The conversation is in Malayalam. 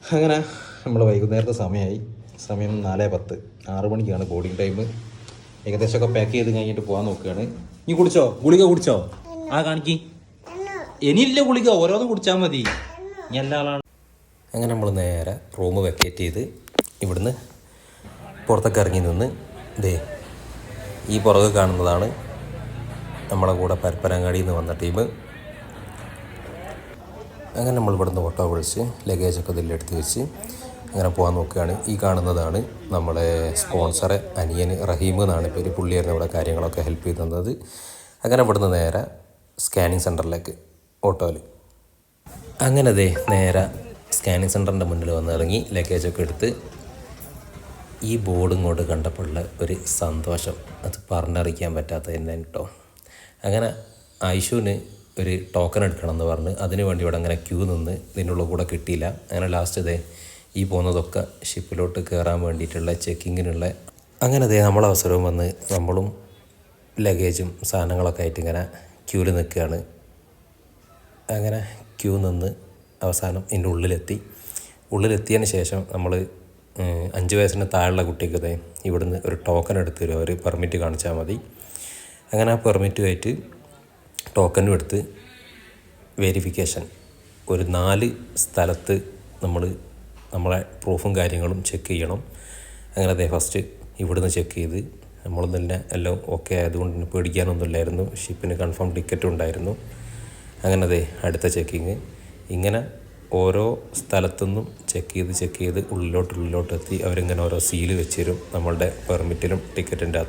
അങ്ങനെ നമ്മൾ വൈകുന്നേരത്തെ സമയം 4:10, 6 മണിക്കാണ് ബോർഡിങ് ടൈം. ഏകദേശമൊക്കെ പാക്ക് ചെയ്ത് കഴിഞ്ഞിട്ട് പോകാൻ നോക്കുകയാണ്. നീ കുടിച്ചോ? ഗുളിക കുടിച്ചോ? കാണിക്ക്. ഇനിയില്ല ഗുളിക, ഓരോന്നും കുടിച്ചാൽ മതി. ഇനി എല്ലാ ആളാണ്. അങ്ങനെ നമ്മൾ നേരെ റൂം വെക്കേറ്റ് ചെയ്ത് ഇവിടുന്ന് പുറത്തൊക്കെ ഇറങ്ങി നിന്ന് ഈ പുറകെ കാണുന്നതാണ് നമ്മളെ കൂടെ പരപ്പനങ്ങാടിയിൽ നിന്ന് വന്ന ടീം. അങ്ങനെ നമ്മൾ ഇവിടുന്ന് ഓട്ടോ വിളിച്ച് ലഗേജൊക്കെ ഇതിലെടുത്ത് വെച്ച് അങ്ങനെ പോകാൻ നോക്കുകയാണ്. ഈ കാണുന്നതാണ് നമ്മളെ സ്പോൺസറെ അനിയൻ റഹീം എന്നാണ് പേര്. പുള്ളിയായിരുന്നു ഇവിടെ കാര്യങ്ങളൊക്കെ ഹെൽപ്പ് ചെയ്ത് തന്നത്. അങ്ങനെ ഇവിടുന്ന് നേരെ സ്കാനിങ് സെൻറ്ററിലേക്ക് ഓട്ടോയിൽ. അങ്ങനെ നേരെ സ്കാനിങ് സെൻറ്ററിൻ്റെ മുന്നിൽ വന്ന് ഇറങ്ങി ലഗേജൊക്കെ എടുത്ത് ഈ ബോർഡ് ഇങ്ങോട്ട് കണ്ടപ്പോഴുള്ള ഒരു സന്തോഷം അത് പറഞ്ഞറിയിക്കാൻ പറ്റാത്ത തന്നെ കേട്ടോ. അങ്ങനെ ആയിഷുവിന് ഒരു ടോക്കൺ എടുക്കണം എന്ന് പറഞ്ഞ് അതിന് വേണ്ടി ഇവിടെ അങ്ങനെ ക്യൂ നിന്ന് ഇതിനുള്ള കൂടെ കിട്ടിയില്ല. അങ്ങനെ ലാസ്റ്റ് ഈ പോകുന്നതൊക്കെ ഷിപ്പിലോട്ട് കയറാൻ വേണ്ടിയിട്ടുള്ള ചെക്കിങ്ങിനുള്ള അങ്ങനെ നമ്മളെ അവസരവും വന്ന് നമ്മളും ലഗേജും സാധനങ്ങളൊക്കെ ആയിട്ട് ഇങ്ങനെ ക്യൂവിൽ നിൽക്കുകയാണ്. അങ്ങനെ ക്യൂ നിന്ന് അവസാനം ഇതിൻ്റെ ഉള്ളിലെത്തിയതിന് ശേഷം നമ്മൾ 5 വയസ്സിന് താഴെയുള്ള കുട്ടിക്ക് ഇവിടുന്ന് ഒരു ടോക്കൺ എടുത്ത് തരും. ഒരു പെർമിറ്റ് കാണിച്ചാൽ മതി. അങ്ങനെ ആ പെർമിറ്റുമായിട്ട് ടോക്കനും എടുത്ത് വെരിഫിക്കേഷൻ ഒരു 4 സ്ഥലത്ത് നമ്മളെ പ്രൂഫും കാര്യങ്ങളും ചെക്ക് ചെയ്യണം. അങ്ങനെ ഫസ്റ്റ് ഇവിടുന്ന് ചെക്ക് ചെയ്ത് നമ്മൾ തന്നെ എല്ലാം ഓക്കെ ആയതുകൊണ്ട് പേടിക്കാനൊന്നുമില്ലായിരുന്നു. ഷിപ്പിന് കൺഫേം ടിക്കറ്റും ഉണ്ടായിരുന്നു. അങ്ങനെ അടുത്ത ചെക്കിങ്. ഇങ്ങനെ ഓരോ സ്ഥലത്തുനിന്നും ചെക്ക് ചെയ്ത് ഉള്ളിലോട്ട് എത്തി അവരിങ്ങനെ ഓരോ സീല് വെച്ച് തരും നമ്മളുടെ പെർമിറ്റിലും ടിക്കറ്റിൻ്റെ അകത്ത്.